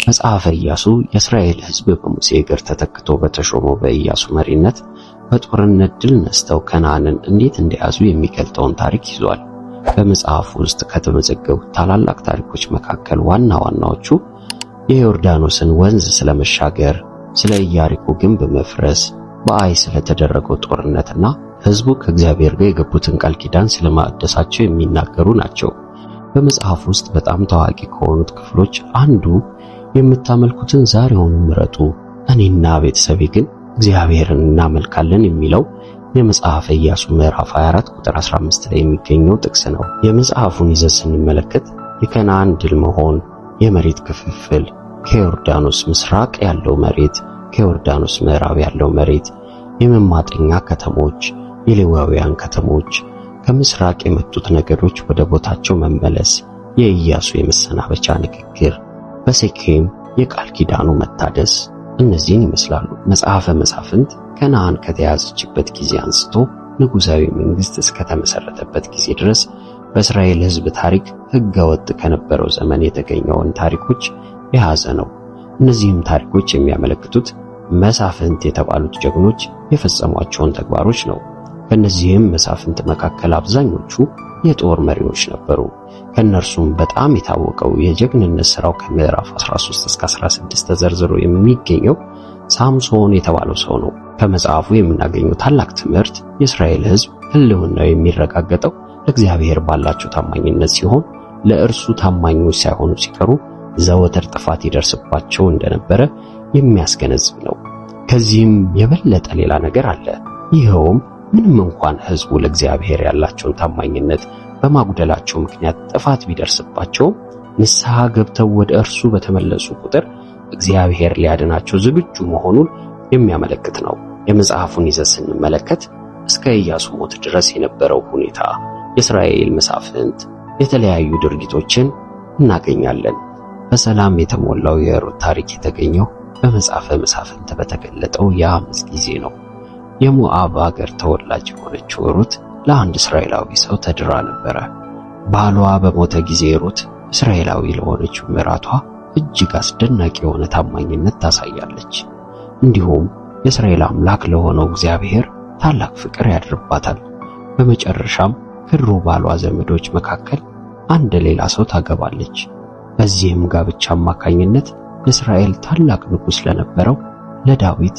መጽሐፈ ኢያሱ የእስራኤል ሕዝብ በሙሴ እግር ተተክቶ በተሾመው በኢያሱ መሪነት በጦርነት ድል ነስተው ከነዓንን እንዴት እንደያዙ የሚገልጠውን ታሪክ ይዟል። በመጽሐፉ ውስጥ ከተመዘገቡት ታላላቅ ታሪኮች መካከል ዋና ዋናዎቹ የዮርዳኖስን ወንዝ ስለመሻገር፣ ስለ ኢያሪኮ ግንብ መፍረስ፣ በአይ ስለተደረገው ጦርነትና ሕዝቡ ከእግዚአብሔር ጋር የገቡትን ቃል ኪዳን ስለማደሳቸው የሚናገሩ ናቸው። በመጽሐፉ ውስጥ በጣም ታዋቂ ከሆኑት ክፍሎች አንዱ የምታመልኩትን ዛሬውን ምረጡ፣ እኔና ቤተሰቤ ግን እግዚአብሔርን እናመልካለን የሚለው የመጽሐፈ ኢያሱ ምዕራፍ 24 ቁጥር 15 ላይ የሚገኘው ጥቅስ ነው። የመጽሐፉን ይዘት ስንመለከት የከነዓን ድል መሆን፣ የመሬት ክፍፍል፣ ከዮርዳኖስ ምስራቅ ያለው መሬት፣ ከዮርዳኖስ ምዕራብ ያለው መሬት፣ የመማጠኛ ከተሞች፣ የሌዋውያን ከተሞች፣ ከምስራቅ የመጡት ነገዶች ወደ ቦታቸው መመለስ፣ የኢያሱ የመሰናበቻ ንግግር፣ በሴኬም የቃል ኪዳኑ መታደስ እነዚህን ይመስላሉ። መጽሐፈ መሳፍንት ከነዓን ከተያዘችበት ጊዜ አንስቶ ንጉሣዊ መንግሥት እስከተመሰረተበት ጊዜ ድረስ በእስራኤል ሕዝብ ታሪክ ሕገ ወጥ ከነበረው ዘመን የተገኘውን ታሪኮች የያዘ ነው። እነዚህም ታሪኮች የሚያመለክቱት መሳፍንት የተባሉት ጀግኖች የፈጸሟቸውን ተግባሮች ነው። ከነዚህም መሳፍንት መካከል አብዛኞቹ የጦር መሪዎች ነበሩ። ከነርሱም በጣም የታወቀው የጀግንነት ሥራው ከምዕራፍ 13 እስከ 16 ተዘርዝሮ የሚገኘው ሳምሶን የተባለው ሰው ነው። ከመጽሐፉ የምናገኘው ታላቅ ትምህርት የእስራኤል ሕዝብ ሕልውናው የሚረጋገጠው ለእግዚአብሔር ባላቸው ታማኝነት ሲሆን ለእርሱ ታማኞች ሳይሆኑ ሲቀሩ ዘወትር ጥፋት ይደርስባቸው እንደነበረ የሚያስገነዝብ ነው። ከዚህም የበለጠ ሌላ ነገር አለ። ይኸውም ምንም እንኳን ሕዝቡ ለእግዚአብሔር ያላቸውን ታማኝነት በማጉደላቸው ምክንያት ጥፋት ቢደርስባቸው ንስሐ ገብተው ወደ እርሱ በተመለሱ ቁጥር እግዚአብሔር ሊያድናቸው ዝግጁ መሆኑን የሚያመለክት ነው። የመጽሐፉን ይዘት ስንመለከት እስከ ኢያሱ ሞት ድረስ የነበረው ሁኔታ፣ የእስራኤል መሳፍንት የተለያዩ ድርጊቶችን እናገኛለን። በሰላም የተሞላው የሩት ታሪክ የተገኘው በመጽሐፈ መሳፍንት በተገለጠው የአመፅ ጊዜ ነው። የሞዓብ አገር ተወላጅ የሆነችው ሩት ለአንድ እስራኤላዊ ሰው ተድራ ነበረ። ባሏ በሞተ ጊዜ ሩት እስራኤላዊ ለሆነችው ምራቷ እጅግ አስደናቂ የሆነ ታማኝነት ታሳያለች። እንዲሁም የእስራኤል አምላክ ለሆነው እግዚአብሔር ታላቅ ፍቅር ያድርባታል። በመጨረሻም ከድሮ ባሏ ዘመዶች መካከል አንድ ሌላ ሰው ታገባለች። በዚህም ጋብቻ አማካኝነት ለእስራኤል ታላቅ ንጉሥ ለነበረው ለዳዊት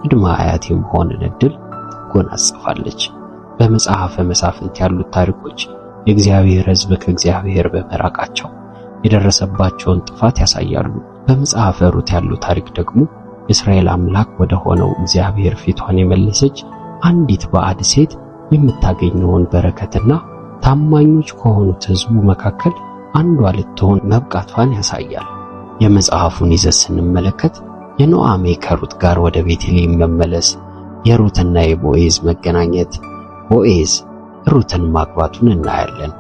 ቅድመ አያት የመሆንን ዕድል ትጎናጸፋለች። በመጽሐፈ መሳፍንት ያሉት ታሪኮች የእግዚአብሔር ሕዝብ ከእግዚአብሔር በመራቃቸው የደረሰባቸውን ጥፋት ያሳያሉ። በመጽሐፈ ሩት ያለው ታሪክ ደግሞ የእስራኤል አምላክ ወደ ሆነው እግዚአብሔር ፊቷን የመለሰች አንዲት ባዕድ ሴት የምታገኘውን በረከትና ታማኞች ከሆኑት ሕዝቡ መካከል አንዷ ልትሆን መብቃቷን ያሳያል። የመጽሐፉን ይዘት ስንመለከት የኖአሜ ከሩት ጋር ወደ ቤተልሔም መመለስ፣ የሩትና የቦዔዝ መገናኘት፣ ቦዔዝ ሩትን ማግባቱን እናያለን።